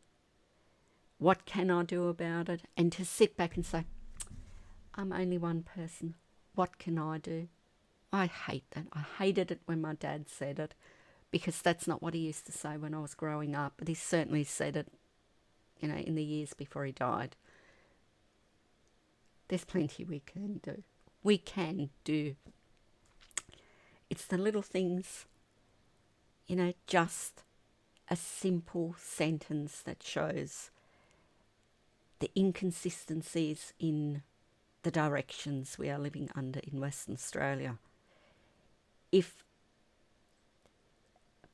what can I do about it, and to sit back and say, I'm only one person. What can I do? I hate that. I hated it when my dad said it, because that's not what he used to say when I was growing up, but he certainly said it, in the years before he died. There's plenty we can do. We can do. It's the little things, just a simple sentence that shows the inconsistencies in the directions we are living under in Western Australia. If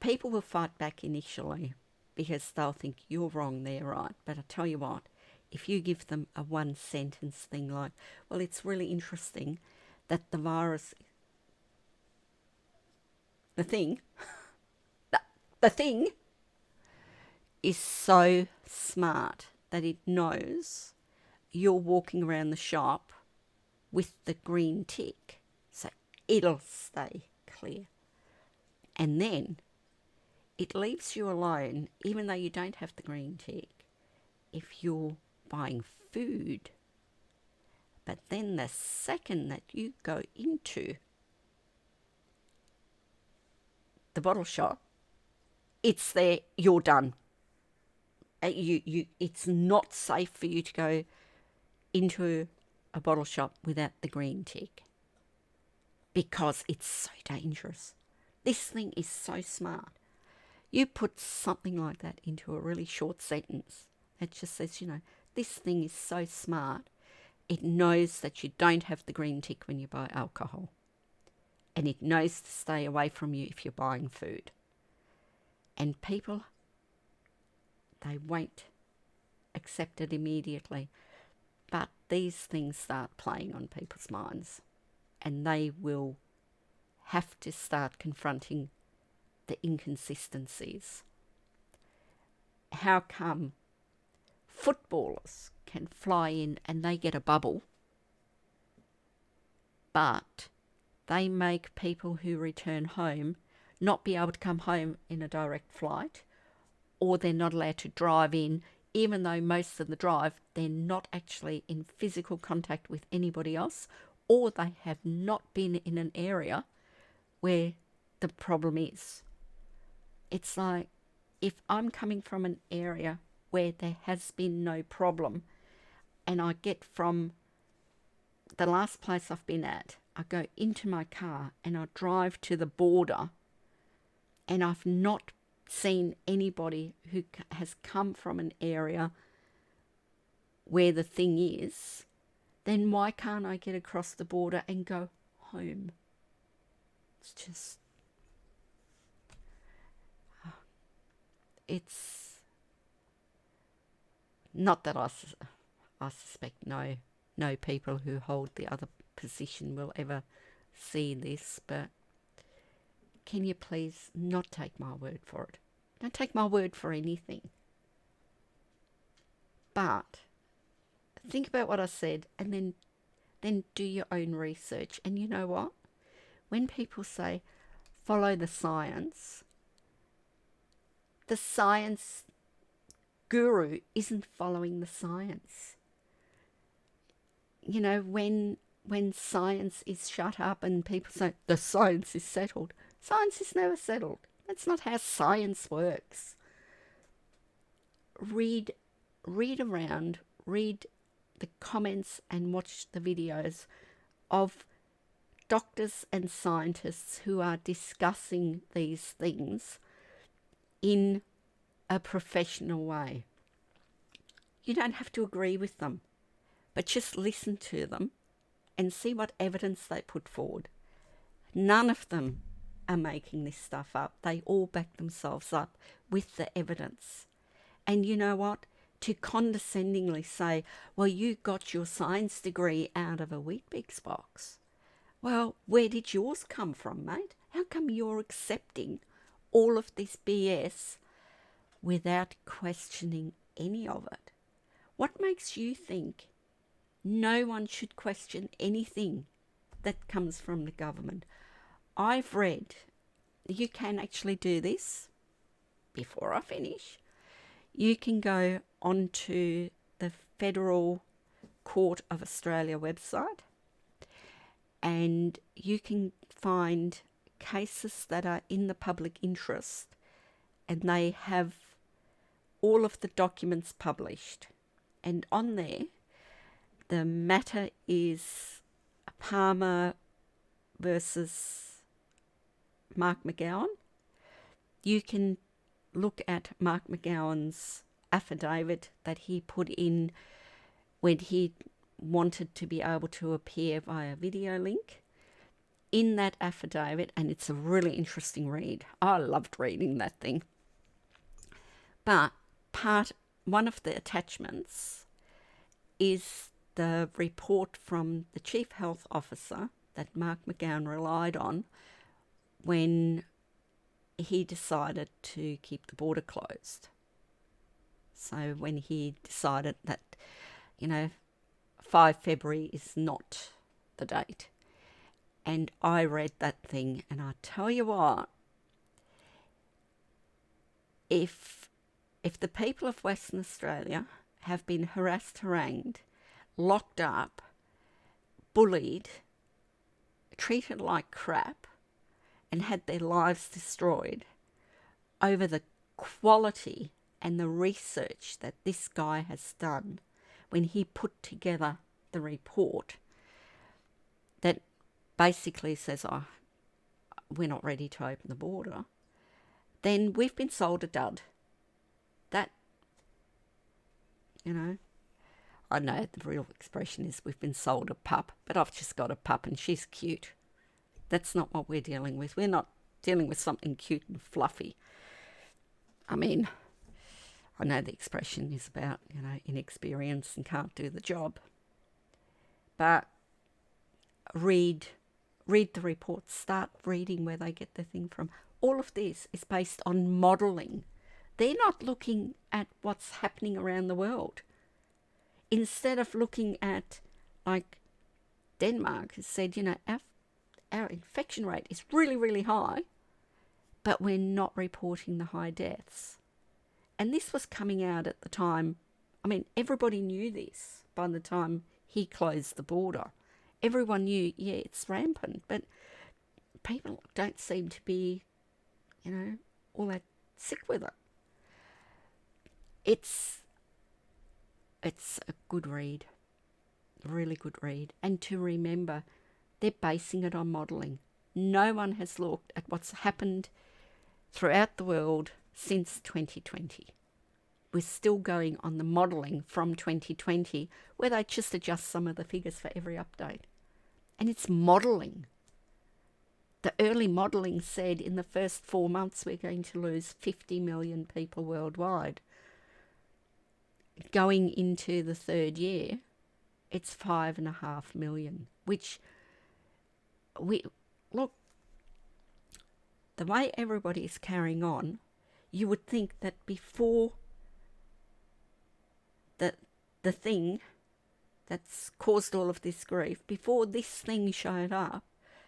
people will fight back initially because they'll think you're wrong, they're right. But I tell you what, if you give them a one sentence thing like, well, it's really interesting that the virus, the thing is so smart that it knows you're walking around the shop with the green tick, so it'll stay clear. And then it leaves you alone, even though you don't have the green tick, if you're buying food. But then the second that you go into the bottle shop, it's there, you're done. It's not safe for you to go into a bottle shop without the green tick because it's so dangerous. This thing is so smart. You put something like that into a really short sentence that just says, this thing is so smart. It knows that you don't have the green tick when you buy alcohol. And it knows to stay away from you if you're buying food. And people, they won't accept it immediately. But these things start playing on people's minds. And they will have to start confronting the inconsistencies. How come footballers can fly in and they get a bubble, but they make people who return home not be able to come home in a direct flight, or they're not allowed to drive in, even though most of the drive they're not actually in physical contact with anybody else, or they have not been in an area where the problem is. It's like, if I'm coming from an area where there has been no problem, and I get from the last place I've been at, I go into my car and I drive to the border, and I've not seen anybody who has come from an area where the thing is, then why can't I get across the border and go home? It's just, it's not that I suspect no people who hold the other position will ever see this, but can you please not take my word for it? Don't take my word for anything. But think about what I said, and then do your own research. And you know what? When people say follow the science guru isn't following the science. you know, when science is shut up and people say the science is settled. Science is never settled. That's not how science works. Read around, read the comments and watch the videos of doctors and scientists who are discussing these things in a professional way. You don't have to agree with them, but just listen to them and see what evidence they put forward. None of them are making this stuff up. They all back themselves up with the evidence. And you know what? To condescendingly say, well, you got your science degree out of a Weet-Bix box. Well, where did yours come from, mate? How come you're accepting all of this BS without questioning any of it? What makes you think no one should question anything that comes from the government? I've read, you can actually do this before I finish. You can go onto the Federal Court of Australia website and you can find cases that are in the public interest, and they have all of the documents published. And on there, the matter is Palmer versus Mark McGowan. You can look at Mark McGowan's affidavit that he put in when he wanted to be able to appear via video link. In that affidavit, and it's a really interesting read. I loved reading that thing. But one of the attachments is the report from the Chief Health Officer that Mark McGowan relied on when he decided to keep the border closed. So when he decided that, 5 February is not the date. And I read that thing, and I tell you what, if the people of Western Australia have been harassed, harangued, locked up, bullied, treated like crap, and had their lives destroyed over the quality and the research that this guy has done when he put together the report that basically says, we're not ready to open the border, then we've been sold a dud. That, I know the real expression is we've been sold a pup, but I've just got a pup and she's cute. That's not what we're dealing with. We're not dealing with something cute and fluffy. I mean, I know the expression is about, inexperience and can't do the job. But read the reports, start reading where they get the thing from. All of this is based on modelling. They're not looking at what's happening around the world. Instead of looking at, like Denmark has said, our infection rate is really, really high, but we're not reporting the high deaths. And this was coming out at the time. I mean, everybody knew this by the time he closed the border. Everyone knew, it's rampant, but people don't seem to be, all that sick with it. It's a good read, a really good read. And to remember, they're basing it on modelling. No one has looked at what's happened throughout the world since 2020. We're still going on the modelling from 2020, where they just adjust some of the figures for every update. And it's modelling. The early modelling said in the first 4 months we're going to lose 50 million people worldwide. Going into the third year, it's 5.5 million, which look, the way everybody is carrying on, you would think that before the thing that's caused all of this grief, before this thing showed up,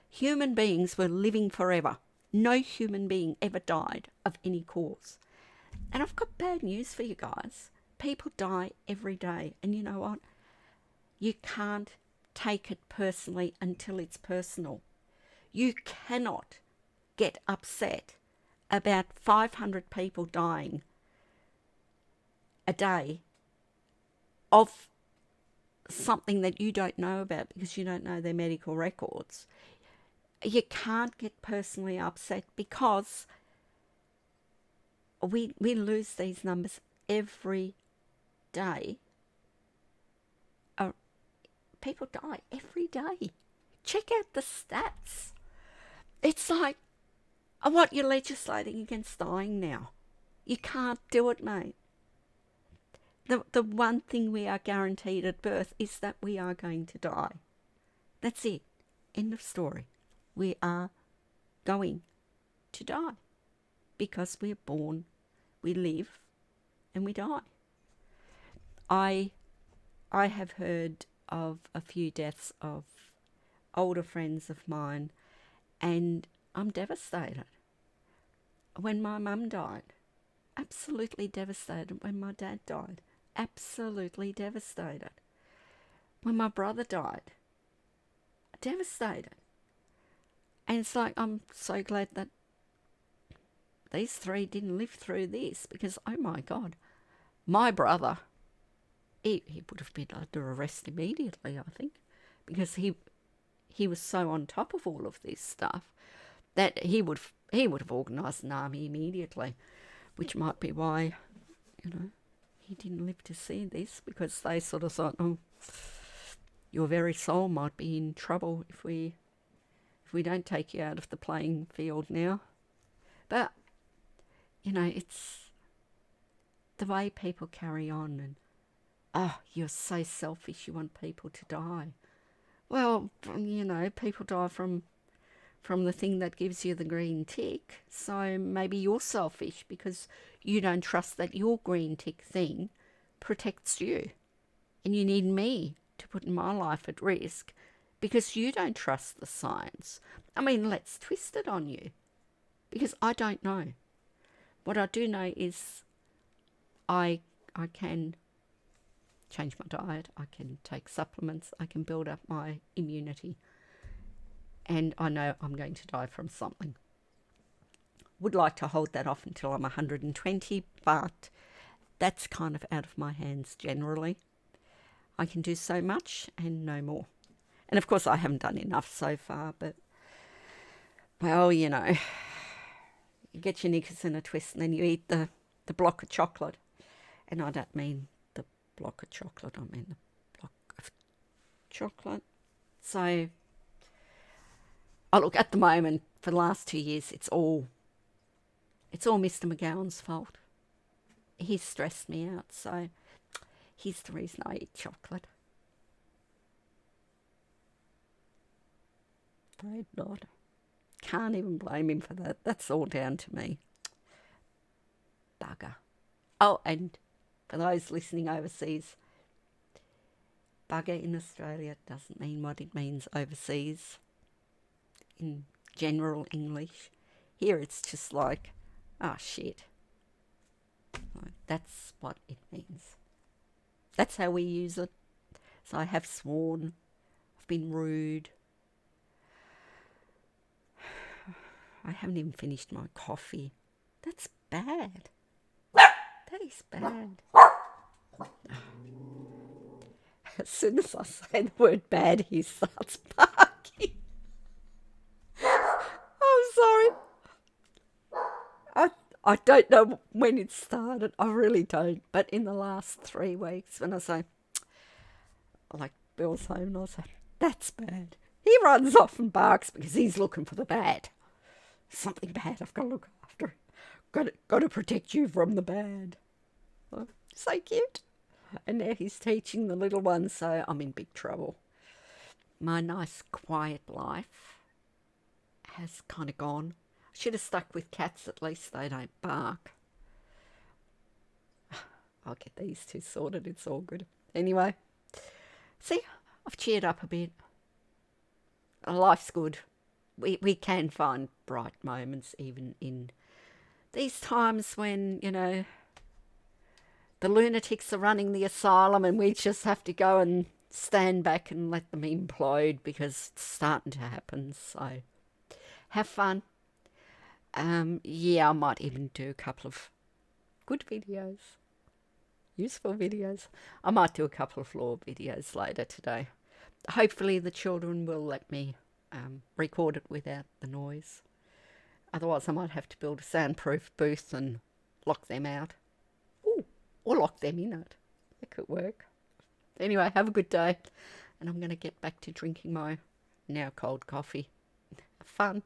human beings were living forever. No human being ever died of any cause. And I've got bad news for you guys. People die every day. And you know what? You can't take it personally until it's personal. You cannot get upset about 500 people dying a day of something that you don't know about because you don't know their medical records. You can't get personally upset because we lose these numbers every day. People die every day. Check out the stats. It's like, what, you're legislating against dying now? You can't do it, mate. The one thing we are guaranteed at birth is that we are going to die. That's it. End of story. We are going to die because we're born, we live, and we die. I have heard of a few deaths of older friends of mine, and I'm devastated. When my mum died, absolutely devastated. When my dad died, absolutely devastated. When my brother died, devastated. And it's like, I'm so glad that these three didn't live through this, because, oh my God, my brother, he would have been under arrest immediately, I think, because he was so on top of all of this stuff that he would have organised an army immediately, which might be why, he didn't live to see this, because they sort of thought, oh, your very soul might be in trouble if we don't take you out of the playing field now. But, it's the way people carry on and, oh, you're so selfish, you want people to die. Well, people die from the thing that gives you the green tick. So maybe you're selfish because you don't trust that your green tick thing protects you. And you need me to put my life at risk because you don't trust the science. I mean, let's twist it on you, because I don't know. What I do know is I can change my diet, I can take supplements, I can build up my immunity, and I know I'm going to die from something. Would like to hold that off until I'm 120, but that's kind of out of my hands generally. I can do so much and no more. And of course I haven't done enough so far, but, well, you get your knickers in a twist and then you eat the block of chocolate. And I don't mean the block of chocolate, I mean the block of chocolate. So, look, at the moment, for the last 2 years, it's all Mr. McGowan's fault. He's stressed me out, so he's the reason I eat chocolate. Afraid not. Can't even blame him for that. That's all down to me. Bugger. Oh, and for those listening overseas, bugger in Australia doesn't mean what it means overseas in general English. Here it's just like, oh shit. That's what it means. That's how we use it. So I have sworn, I've been rude. I haven't even finished my coffee. That's bad. That is bad. As soon as I say the word bad, he starts barking. I'm sorry. I don't know when it started. I really don't. But in the last 3 weeks, when I say, like Bill's home, and I say, that's bad, he runs off and barks because he's looking for the bad. Something bad I've got to look after. Got to protect you from the bad. Oh, so cute. And now he's teaching the little ones, so I'm in big trouble. My nice quiet life has kind of gone. I should have stuck with cats, at least they don't bark. I'll get these two sorted, it's all good. Anyway, see, I've cheered up a bit. Life's good. We can find bright moments even in these times when, the lunatics are running the asylum and we just have to go and stand back and let them implode because it's starting to happen. So have fun. Yeah, I might even do a couple of good videos, useful videos. I might do a couple of law videos later today. Hopefully the children will let me record it without the noise. Otherwise I might have to build a soundproof booth and lock them out. Ooh, or lock them in it. That could work. Anyway, have a good day. And I'm going to get back to drinking my now cold coffee. Have fun.